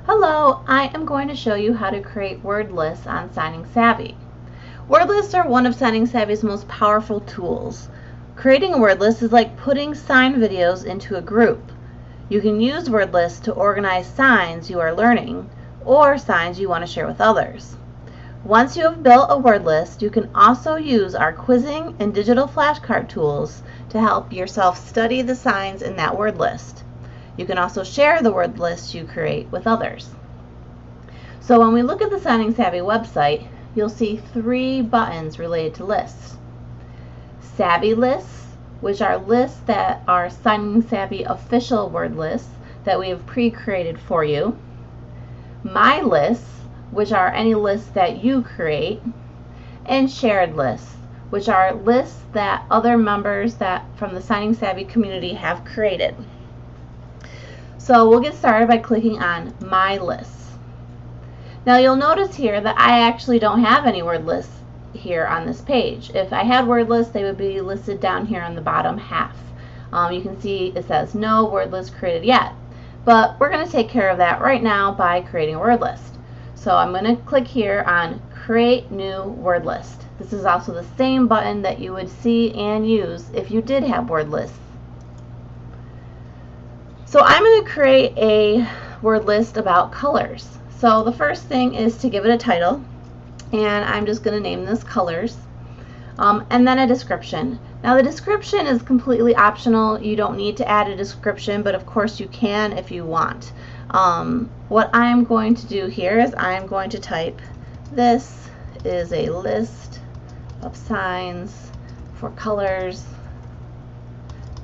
Hello, I am going to show you how to create word lists on Signing Savvy. Word lists are one of Signing Savvy's most powerful tools. Creating a word list is like putting sign videos into a group. You can use word lists to organize signs you are learning or signs you want to share with others. Once you have built a word list, you can also use our quizzing and digital flashcard tools to help yourself study the signs in that word list. You can also share the word list you create with others. So when we look at the Signing Savvy website, you'll see 3 buttons related to lists. Savvy lists, which are lists that are Signing Savvy official word lists that we have pre-created for you. My lists, which are any lists that you create. And shared lists, which are lists that other members from the Signing Savvy community have created. So we'll get started by clicking on My Lists. Now you'll notice here that I actually don't have any word lists here on this page. If I had word lists, they would be listed down here on the bottom half. You can see it says no word list created yet. But we're going to take care of that right now by creating a word list. So I'm going to click here on Create New Word List. This is also the same button that you would see and use if you did have word lists. So I'm going to create a word list about colors. So the first thing is to give it a title, and I'm just going to name this Colors, and then a description. Now the description is completely optional. You don't need to add a description, but of course you can if you want. What I'm going to do here is I'm going to type, this is a list of signs for colors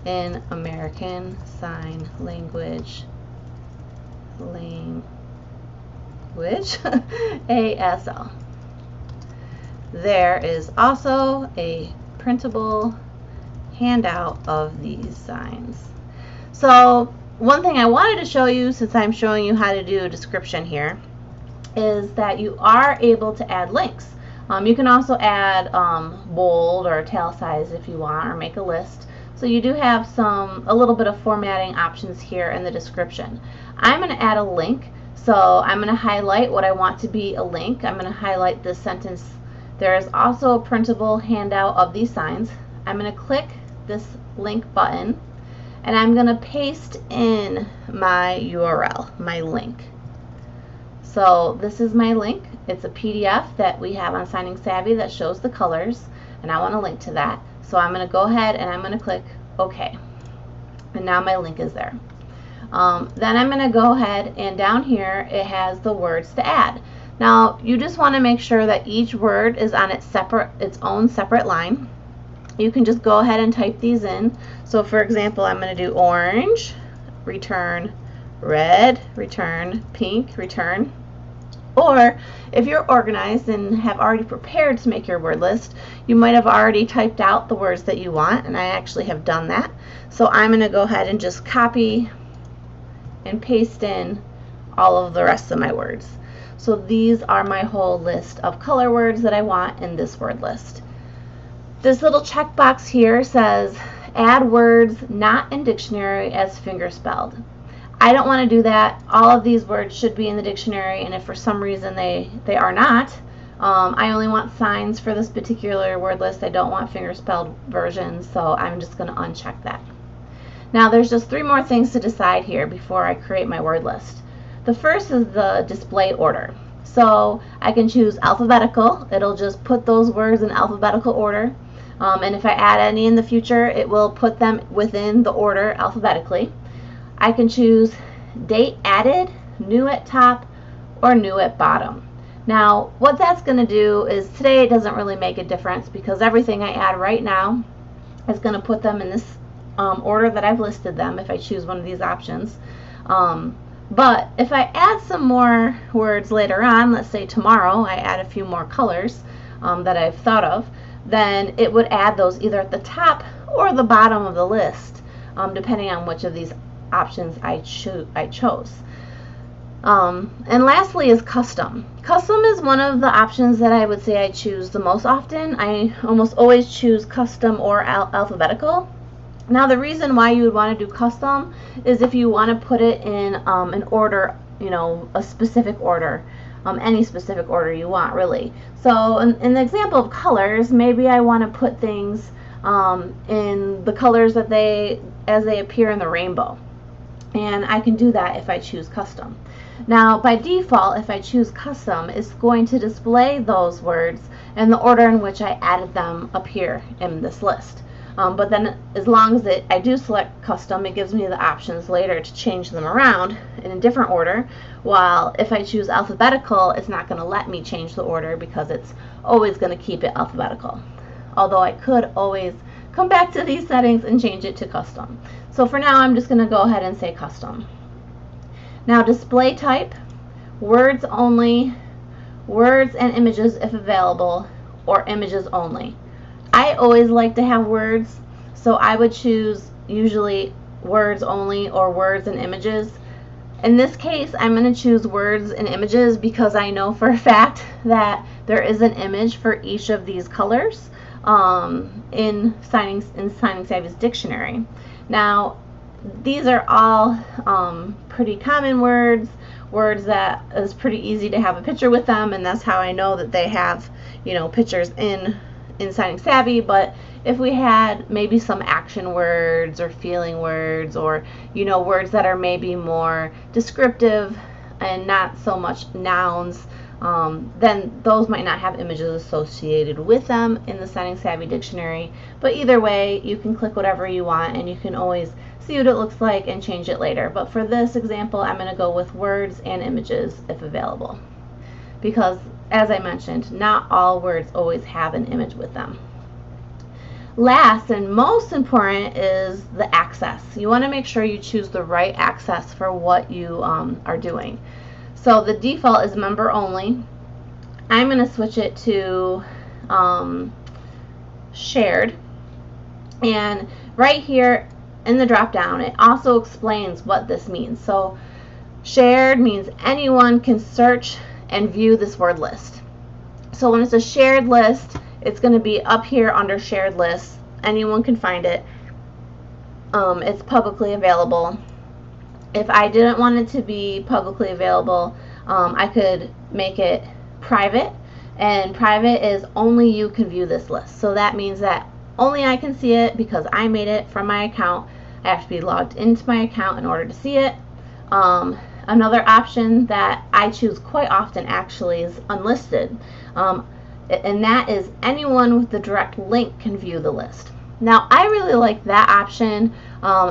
in American Sign Language ASL. There is also a printable handout of these signs. So one thing I wanted to show you, since I'm showing you how to do a description here, is that you are able to add links. You can also add bold or italicized if you want, or make a list. So you do have a little bit of formatting options here in the description. I'm going to add a link, so I'm going to highlight what I want to be a link. I'm going to highlight this sentence. There is also a printable handout of these signs. I'm going to click this link button, and I'm going to paste in my URL, my link. So this is my link. It's a PDF that we have on Signing Savvy that shows the colors, and I want to link to that. So I'm going to go ahead and I'm going to click OK. And now my link is there. Then I'm going to go ahead, and down here it has the words to add. Now you just want to make sure that each word is on its own separate line. You can just go ahead and type these in. So for example, I'm going to do orange, return, red, return, pink, return. Or if you're organized and have already prepared to make your word list, you might have already typed out the words that you want, and I actually have done that. So I'm going to go ahead and just copy and paste in all of the rest of my words. So these are my whole list of color words that I want in this word list. This little checkbox here says add words not in dictionary as fingerspelled. I don't want to do that. All of these words should be in the dictionary, and if for some reason they are not, I only want signs for this particular word list. I don't want fingerspelled versions, so I'm just going to uncheck that. Now there's just 3 more things to decide here before I create my word list. The first is the display order. So I can choose alphabetical. It'll just put those words in alphabetical order. And if I add any in the future, it will put them within the order alphabetically. I can choose date added, new at top, or new at bottom. Now what that's going to do is, today it doesn't really make a difference because everything I add right now is going to put them in this order that I've listed them if I choose one of these options. But if I add some more words later on, let's say tomorrow I add a few more colors that I've thought of, then it would add those either at the top or the bottom of the list, depending on which of these options I chose. And lastly is custom. Custom is one of the options that I would say I choose the most often. I almost always choose custom or alphabetical. Now the reason why you would want to do custom is if you want to put it in an order a specific order, any specific order you want, really. So in the example of colors, maybe I want to put things in the colors as they appear in the rainbow. And I can do that if I choose custom. Now, by default, if I choose custom, it's going to display those words in the order in which I added them up here in this list. But then as long as I do select custom, it gives me the options later to change them around in a different order, while if I choose alphabetical, it's not going to let me change the order because it's always going to keep it alphabetical. Although I could always come back to these settings and change it to custom. So for now, I'm just going to go ahead and say custom. Now, display type, words only, words and images if available, or images only. I always like to have words, so I would choose usually words only or words and images. In this case, I'm going to choose words and images because I know for a fact that there is an image for each of these colors in Signing Savvy's dictionary. Now, these are all pretty common words that is pretty easy to have a picture with them, and that's how I know that they have, pictures in Signing Savvy. But if we had maybe some action words or feeling words, or words that are maybe more descriptive and not so much nouns, then those might not have images associated with them in the Signing Savvy dictionary. But either way, you can click whatever you want, and you can always see what it looks like and change it later. But for this example, I'm going to go with words and images if available, because as I mentioned, not all words always have an image with them. Last and most important is the access. You want to make sure you choose the right access for what you are doing. So the default is member only. I'm going to switch it to shared. And right here in the drop down, it also explains what this means. So shared means anyone can search and view this word list. So when it's a shared list, it's going to be up here under shared lists. Anyone can find it. It's publicly available. If I didn't want it to be publicly available, I could make it private, and private is only you can view this list. So that means that only I can see it because I made it from my account. I have to be logged into my account in order to see it. Another option that I choose quite often actually is unlisted, and that is anyone with the direct link can view the list. Now, I really like that option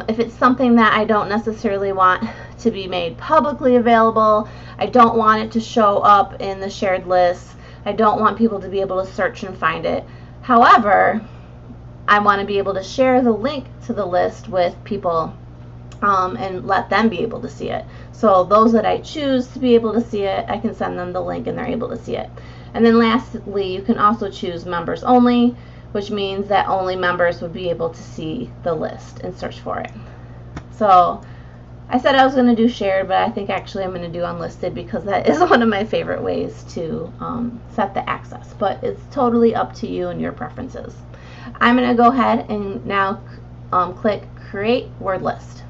if it's something that I don't necessarily want to be made publicly available. I don't want it to show up in the shared list. I don't want people to be able to search and find it. However, I want to be able to share the link to the list with people and let them be able to see it. So those that I choose to be able to see it, I can send them the link and they're able to see it. And then lastly, you can also choose members only, which means that only members would be able to see the list and search for it. So I said I was going to do shared, but I think actually I'm going to do unlisted because that is one of my favorite ways to set the access. But it's totally up to you and your preferences. I'm going to go ahead and now click Create Word List.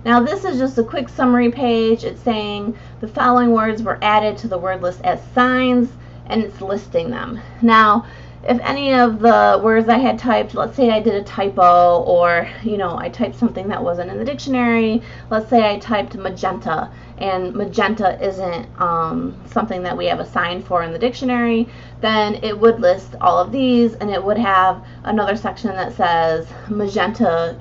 Now this is just a quick summary page. It's saying the following words were added to the word list as signs, and it's listing them. Now, if any of the words I had typed, let's say I did a typo, or I typed something that wasn't in the dictionary. Let's say I typed magenta, and magenta isn't something that we have a sign for in the dictionary, then it would list all of these, and it would have another section that says magenta,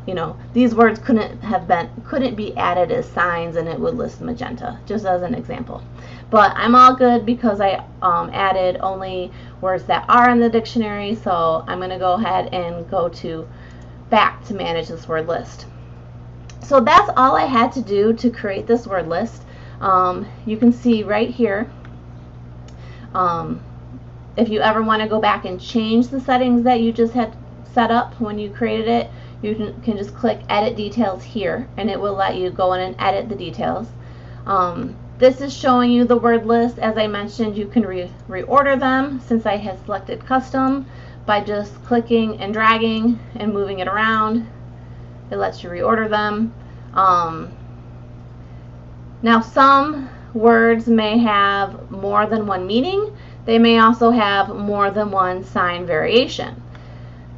these words couldn't be added as signs, and it would list magenta, just as an example. But I'm all good because I added only words that are in the dictionary, so I'm going to go ahead and go back to manage this word list. So that's all I had to do to create this word list. You can see right here, if you ever want to go back and change the settings that you just had set up when you created it, you can just click Edit Details here, and it will let you go in and edit the details. This is showing you the word list. As I mentioned, you can reorder them since I had selected custom by just clicking and dragging and moving it around. It lets you reorder them. Now, some words may have more than one meaning. They may also have more than one sign variation.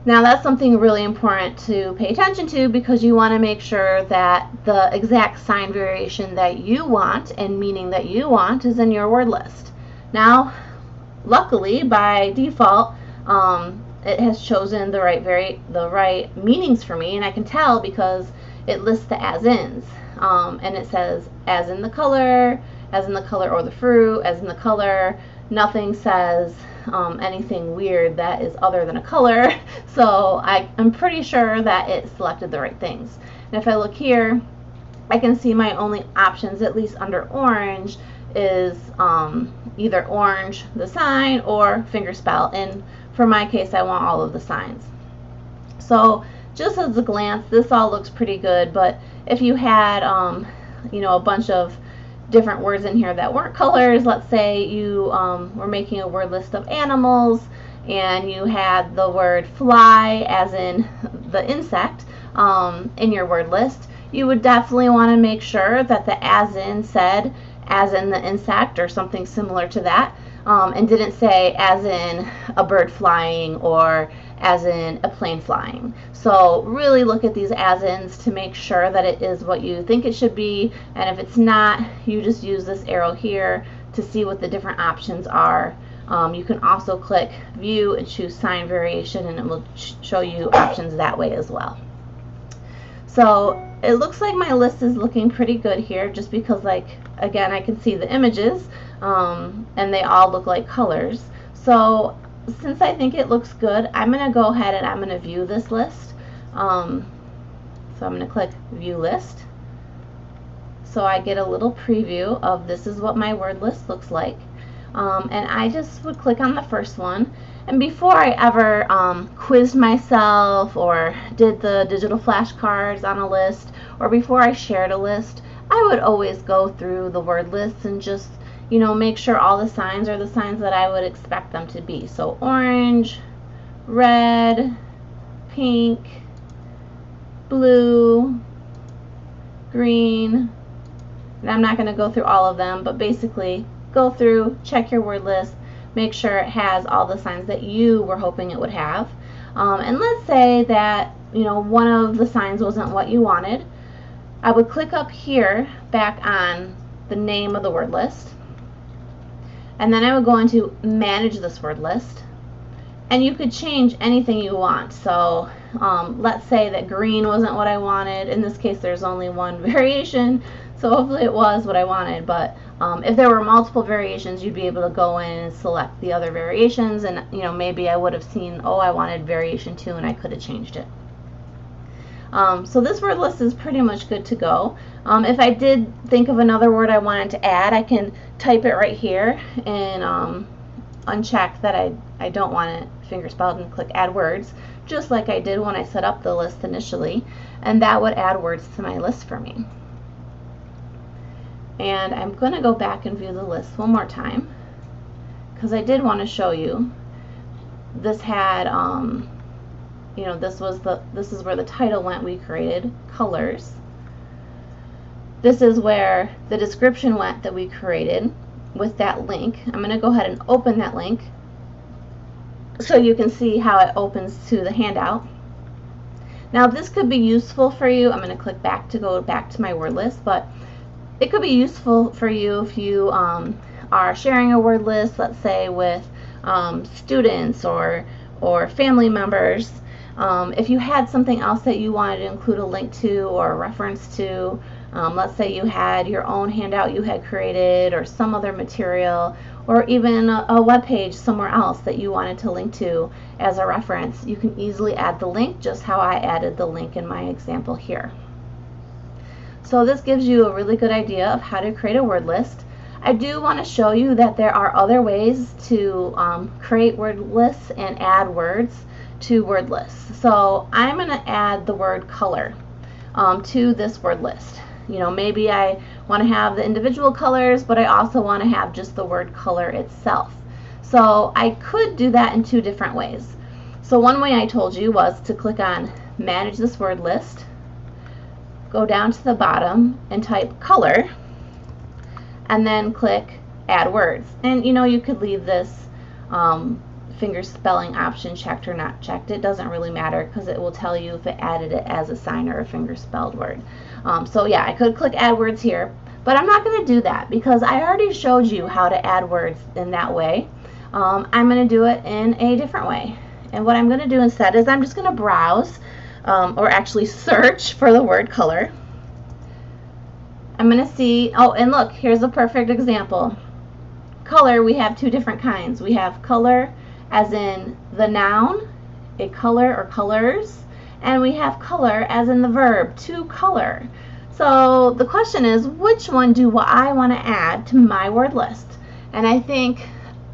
Now, that's something really important to pay attention to, because you want to make sure that the exact sign variation that you want and meaning that you want is in your word list. Now, luckily, by default, it has chosen the right meanings for me, and I can tell because it lists the as-ins, and it says as in the color or the fruit, as in the color. Nothing says anything weird that is other than a color, so I'm pretty sure that it selected the right things. And if I look here, I can see my only options, at least under orange, is either orange, the sign, or fingerspell, and for my case, I want all of the signs. So just as a glance, this all looks pretty good, but if you had a bunch of different words in here that weren't colors, let's say you were making a word list of animals and you had the word fly, as in the insect, in your word list, you would definitely want to make sure that the as in said as in the insect or something similar to that, and didn't say as in a bird flying or as in a plane flying. So really look at these as-ins to make sure that it is what you think it should be, and if it's not, you just use this arrow here to see what the different options are. You can also click view and choose sign variation, and it will show you options that way as well. So it looks like my list is looking pretty good here, just because, like, again, I can see the images and they all look like colors. So since I think it looks good, I'm going to go ahead and I'm going to view this list. So I'm going to click view list, so I get a little preview of this is what my word list looks like. And I just would click on the first one, and before I ever quizzed myself or did the digital flashcards on a list, or before I shared a list, I would always go through the word lists and just make sure all the signs are the signs that I would expect them to be. So orange, red, pink, blue, green, and I'm not going to go through all of them, but basically go through, check your word list, make sure it has all the signs that you were hoping it would have. And let's say that one of the signs wasn't what you wanted. I would click up here back on the name of the word list, and then I would go into manage this word list, and you could change anything you want. So let's say that green wasn't what I wanted. In this case, there's only one variation, so hopefully it was what I wanted, but if there were multiple variations, you'd be able to go in and select the other variations, and maybe I would have seen, oh, I wanted variation 2, and I could have changed it. So this word list is pretty much good to go. If I did think of another word I wanted to add, I can type it right here and uncheck that I don't want it fingerspelled and click add words, just like I did when I set up the list initially, and that would add words to my list for me. And I'm going to go back and view the list one more time, because I did want to show you this had this is where the title went. We created colors. This is where the description went that we created with that link. I'm going to go ahead and open that link so you can see how it opens to the handout. Now this could be useful for you. I'm going to click back to go back to my word list, but it could be useful for you if you are sharing a word list, let's say with students or family members. If you had something else that you wanted to include a link to or a reference to, let's say you had your own handout you had created or some other material, or even a web page somewhere else that you wanted to link to as a reference, you can easily add the link just how I added the link in my example here. So this gives you a really good idea of how to create a word list. I do want to show you that there are other ways to create word lists and add words to word lists. So I'm going to add the word color to this word list. Maybe I want to have the individual colors, but I also want to have just the word color itself. So I could do that in two different ways. So one way I told you was to click on manage this word list, go down to the bottom and type color, and then click add words. And you could leave this finger spelling option checked or not checked. It doesn't really matter because it will tell you if it added it as a sign or a finger spelled word. So yeah, I could click add words here, but I'm not going to do that because I already showed you how to add words in that way. I'm going to do it in a different way. And what I'm going to do instead is I'm just going to browse or actually search for the word color. I'm going to see, oh, and look, here's a perfect example. Color, we have two different kinds. We have color as in the noun, a color or colors, and we have color as in the verb, to color. So the question is, which one do I want to add to my word list? And I think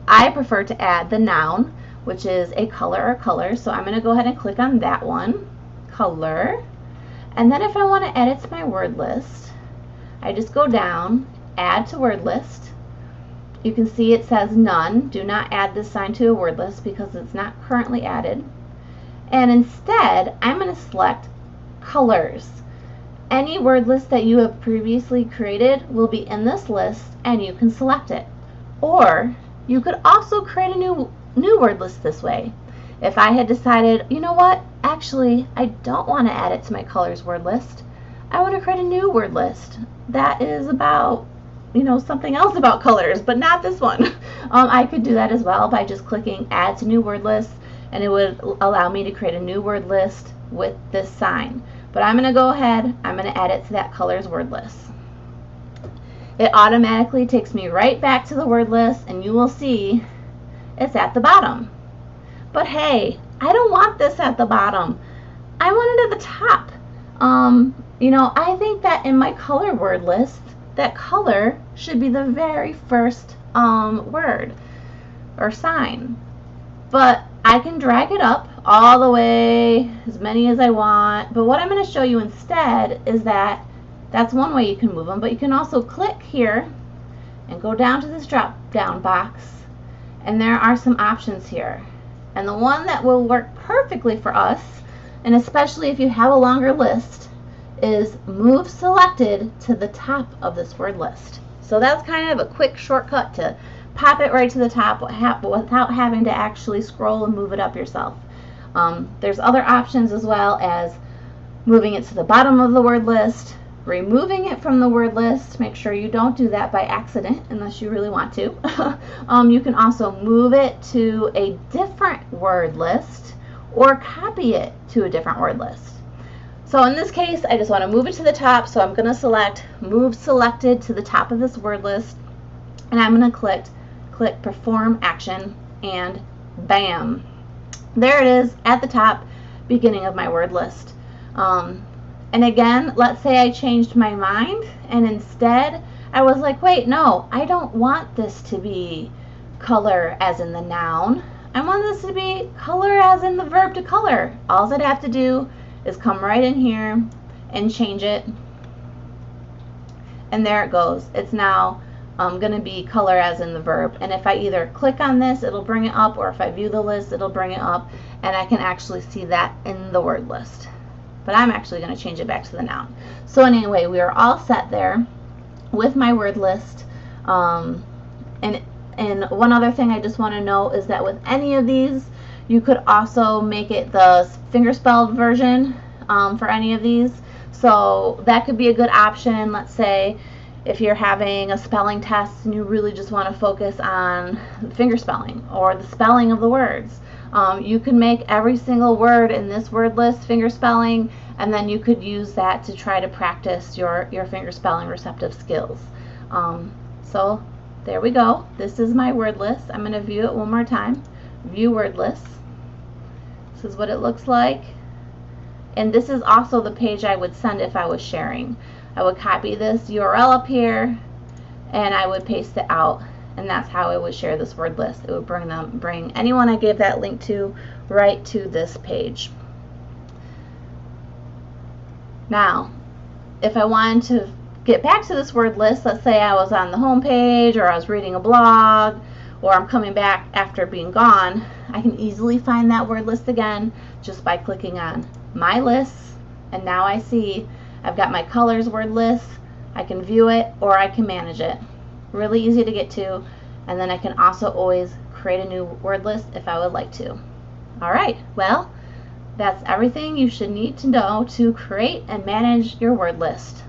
I prefer to add the noun, which is a color or colors. So I'm going to go ahead and click on that one, color. And then if I want to add it to my word list, I just go down, add to word list. You can see it says none. Do not add this sign to a word list because it's not currently added. And instead, I'm going to select colors. Any word list that you have previously created will be in this list and you can select it. Or you could also create a new word list this way. If I had decided, you know what, actually, I don't want to add it to my colors word list. I want to create a new word list that is about, something else about colors, but not this one. I could do that as well by just clicking add to new word list, and it would allow me to create a new word list with this sign. But I'm going to go ahead, I'm going to add it to that colors word list. It automatically takes me right back to the word list, and you will see it's at the bottom. But hey, I don't want this at the bottom. I want it at the top. I think that in my color word list, that color should be the very first word or sign. But I can drag it up all the way, as many as I want. But what I'm going to show you instead is that that's one way you can move them. But you can also click here and go down to this drop down box. And there are some options here. And the one that will work perfectly for us, and especially if you have a longer list, is move selected to the top of this word list. So that's kind of a quick shortcut to pop it right to the top without having to actually scroll and move it up yourself. There's other options as well as moving it to the bottom of the word list, removing it from the word list. Make sure you don't do that by accident unless you really want to. You can also move it to a different word list or copy it to a different word list. So in this case, I just want to move it to the top, so I'm going to select move selected to the top of this word list, and I'm going to click perform action, and bam, there it is at the top, beginning of my word list. And again, let's say I changed my mind and instead I was like, wait, no, I don't want this to be color as in the noun. I want this to be color as in the verb to color. All I'd have to do is come right in here and change it, and there it goes. It's now going to be color as in the verb, and if I either click on this, it'll bring it up, or if I view the list, it'll bring it up, and I can actually see that in the word list. But I'm actually going to change it back to the noun. So anyway, we are all set there with my word list. And one other thing I just want to note is that with any of these, you could also make it the fingerspelled version for any of these. So that could be a good option. Let's say if you're having a spelling test and you really just want to focus on fingerspelling or the spelling of the words. You can make every single word in this word list fingerspelling, and then you could use that to try to practice your fingerspelling receptive skills. So there we go. This is my word list. I'm going to view it one more time. View word list. This is what it looks like. And this is also the page I would send if I was sharing. I would copy this URL up here and I would paste it out, and that's how I would share this word list. It would bring anyone I gave that link to right to this page. Now, if I wanted to get back to this word list, let's say I was on the home page or I was reading a blog or I'm coming back after being gone, I can easily find that word list again just by clicking on my lists, and now I see I've got my colors word list. I can view it or I can manage it. really easy to get to, and then I can also always create a new word list if I would like to. All right, well, that's everything you should need to know to create and manage your word list.